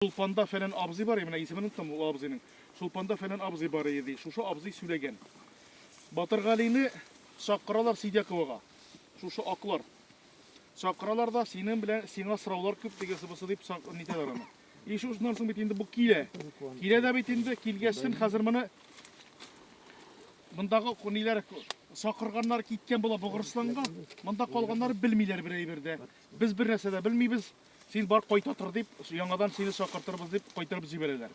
Şulpanda falan abzi var ya, mına ismini unuttum o abzinin. Şulpanda falan abzi var idi. Şuşu abzi söylegen. Batırgalyny çakıralar Sidyakovaga. Şuşu aklar. Çakıralar da senin bilen siňa sırawlar köp degesi bolsa dip niteler onu. Şundan soň bitinde bu kile. Kile de bitinde kilgesin hazır mını mındagy kuniler çakırganlar kitken bola Bogurstanга. Mında kalganlar bilmiler bir aýberde. Biz bir näse de bilmiýiz. Sen bar koyta tur dip, yangadan seni çakırtırбыз dip koytarıp jibereler.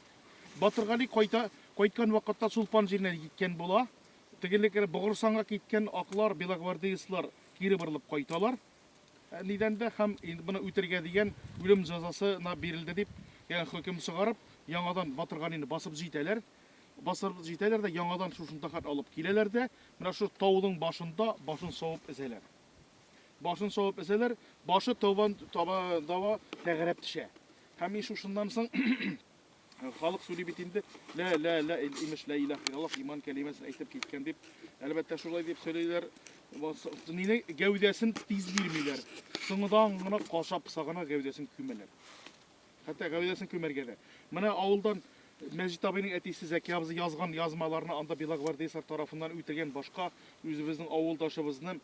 Batırgaly koytkan wagtda Sulpan жерine gitken bola. Tegeлекер Bogurstanга kitken aklar, Белогвардиецлар kiri bırılıp koytalar. Niden de hem buna üterge diyen ölüm cezasına berildi dip, yani hüküm çıkarıp yangadan Batırgalyny basıp jiteler. Basıp jiteler de yangadan şuşunda kat alıp kileler de, mına şu tawdың başında başın sowup eseler. Başın sowup eseler, başı dawa tegerep düşe. Hem şuşundan soň halk söyleyip bitinde la imiş la ilahe illallah iman kelimesini aytıp ketken dip, elbette şulay dip söyleyler. Nine gövdesin tiz bilmiler. Sıngıdan gına qaşap sagana gövdesin kümeler. Hatta gövdesin kümergede. Mana awuldan Mecit abinin etisi Zeki abzy yazgan yazmalarını anda Белогвардиецлар tarafından ütergen başka özübüzün awuldaşybızny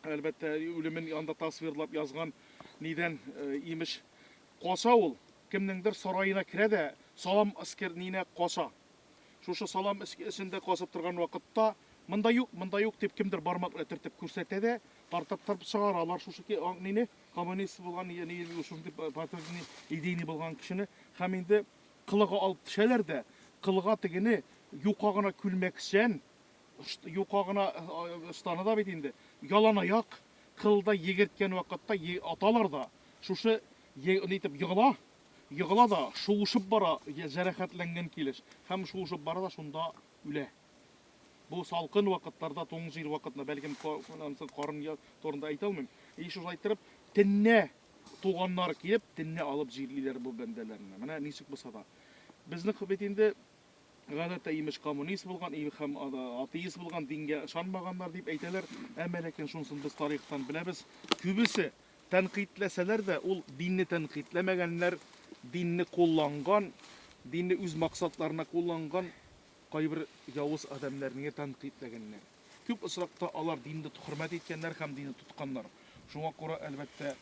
elbette ölümün anda tasvirlap yazgan niden imiş qaşa ol. Kimningdir sarayına kirede salam asker nine qaşa. Şuşu salam içinde qaşıp turgan wagtda mında yok dep kimdir barmak bilen türtüp körsetede tartap çygaralar şuşu ki nene kommunist bolgan yani uşuntip partiýany ideyni bolgan kişini hem indi kılığa alıp düşeler de kılığa tigini yuqagına külmek için yuqagına stanada bitindi yalan ayak kılda yegertken wagtda atalar da şuşu nitip yığıla da şuuşup bara jarakatlangan kiliş hem şuuşup bara da şunda üle. Bu salkın wagtlarda toňuz ýyl wagtynda belkim qaryn torunda aýta almaým. Şu aýtyrıp tinne tuganlar kelip tinne alıp jirliler bu bendelerini. Mana nisik bolsa da bizning betinde gadatda imiş kommunist bolgan, hem ateist bolgan, dinge ışanmaganlar dip aýtalar. Ämma lekin şunsun biz taryhtan bilebis. Kübüsi tanqidleseler de ol dinni tanqidlemegenler, dinni kullangan, dinni öz maksatlaryna kullangan qaybir yavuz adamlarını tanqidlegenler. Köp ısrakta alar dinni hürmet etkenler hem dinni tutkanlar. Şuna göre elbette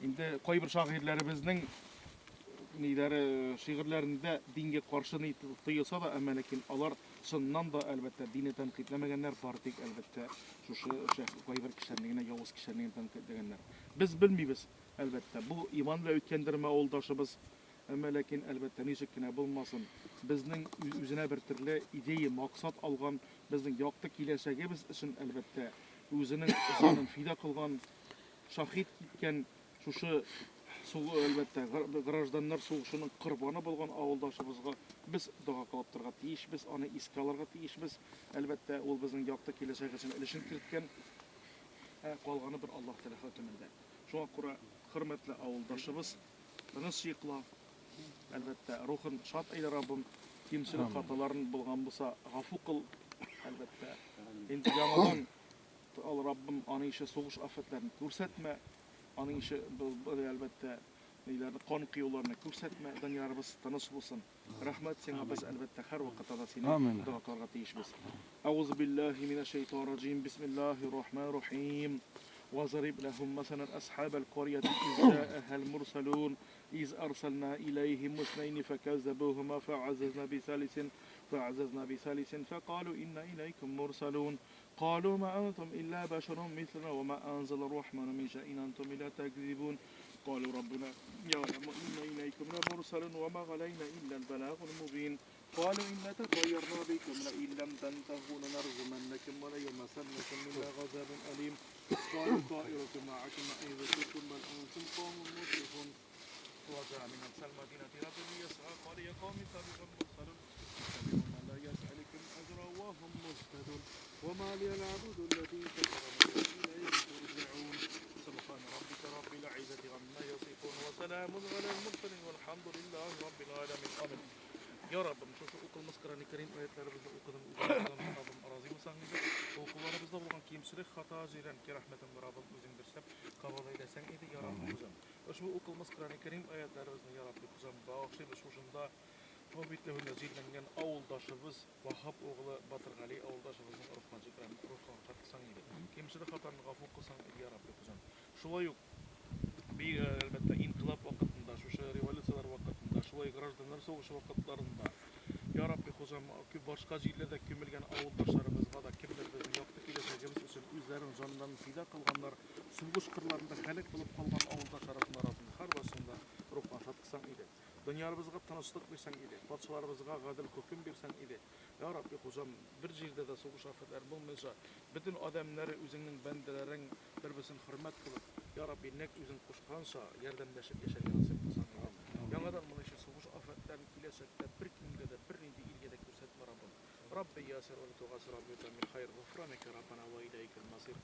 indi qaybir şairlerimizning şiirlerinde dinge karşı tıyılsa da ama lekin alar şundan da elbette dini tanqidlemegenler partik elbette şu qaybir kişilerine yavuz kişilerine tanqidlegenler. Biz bilmiýiz elbette bu iman ve ötkendirme oldaşybız. Ama lekin elbette nişikine bulmasın. Bizning üzüne bir türlü ideyi maksat algan, bizning ýakty kileşegimiz için elbette özünün canyn fida kılgan, şahit gitken şuşu elbette grajdanlar soğuşunun qurbanı bolgan awuldaşybızga biz doga kılıp turga tiýişmiz, onu eske alarga tiýişmiz. Elbette ol bizning ýakty kileşeg için ilişin kiritken kalgany bir Allah Teala hökmünde. Şoňa göre hürmetli awuldaşybız tыныç ýykla elbette ruhun şat eyle Rabbim. Kimçilik hatalaryn bolgan bolsa gafu kıl elbette. Endi ýamadan al Rabbim any işe soğuş afetlerini görsetme. Anyň işe elbette neylerini kan kıyılarını görsetme. Danyarybız tыныç bolsun. Rahmet seňe biz elbette her wagtda seni duga kılga tiýişmiz. Euzu billahi mineşşeytanirracim. Bismillahirrahmanirrahim. وَضَرِبْ لَهُمْ مَثَلًا أَصْحَابَ الْقَرْيَةِ إِذْ جَاءَهَا الْمُرْسَلُونَ إِذْ أَرْسَلْنَا إِلَيْهِمْ اثْنَيْنِ فَكَذَّبُوهُمَا فَعَزَّزْنَا بِثَالِثٍ فَقَالُوا إِنَّا إِلَيْكُمْ مُرْسَلُونَ قَالُوا مَا أَنْتُمْ إِلَّا بَشَرٌ مِثْلُنَا وَمَا أَنزَلَ الرَّحْمَنُ مِنْ شَيْءٍ أَنْتُمْ إِلَّا تَكْذِبُونَ قَالُوا رَبُّنَا يَعْلَمُ إِنَّا إِلَيْكُمْ لَمُرْسَلُونَ وَمَا عَلَيْنَا إِلَّا الْبَلَاغُ الْمُبِينُ قالوا إِنَّا تَطَيَّرْنَا بِكُمْ لَئِن لَّمْ تَنْتَهُوا لَنَرْجُمَنَّكُمْ وَلَيَمَسَّنَّكُم مِّنَّا عَذَابٌ أَلِيمٌ قالوا طائركم معكم إن ذكرتم بل أنتم قوم مسرفون وجاء من أقصى المدينة رجل يسعى قال يا قوم اتبعوا المرسلون اتبعوا من لا يسألكم أجرا وهم مهتدون وما لي العبد الذي كفرتم إليه ترجعون سبحان ربك رب العزة عما يصفون وسلام على المرسلين والحمد لله رب العالمين آمين. Ya Rabbim şu okulumuz Kur'an-ı Kerim ayetlerimizde okudum. Rabbim arazi olsanız okullarımızda olan kimselik hata ziren ki rahmetin Rabbim özün birsem kabul eylesen idi ya Rabbim hocam. Şu okılmaz Kur'an-ı Kerim ayetlerimizde ya Rabbi kuzam bağışlayıp şuşunda Hobbitlerine zillengen avuldaşыбыз Vahap oğlu Batırgali avuldaşыбızın ruhuna katsan idi. Kimside hatanı gafu kılsan idi ya Rabbi kuzam. Şulay yok. Bir elbette inkılap vakitinde, şu revolüsyoner vakitinde, şulay grajdanlar soğuşu vakitlarında ya Rabbi hocam ki başka jillerde kömülgen avuldaşlarımızga da kimler bizim yoktu kileşegimiz üçün üzerinin canından fida kılganlar suğuş kırlarında halak bulup kalgan avuldaşlarımızın arasında har başında ruhuna şatqısan idi. Dünyamızga tanıştık bersen idi. Patşalarımızga gadil hüküm bersen idi. Ya Rabbi hocam bir jerde de suğuş afetler bulmaysa bütün adamları özünün bendelerin birbirsin hürmet kılıp ya Rabbi nek özün kuşkansa yardımlaşıp yaşayan nasip kılsan idi. Yangadan bunu işe suğuş afetlerin kileşekte bir kimde de bir nidi ilgede gösterme Rabbim. Rabbi yasir ve tuğasir Rabbi min hayır gufraneke Rabbana ve ileykel masir.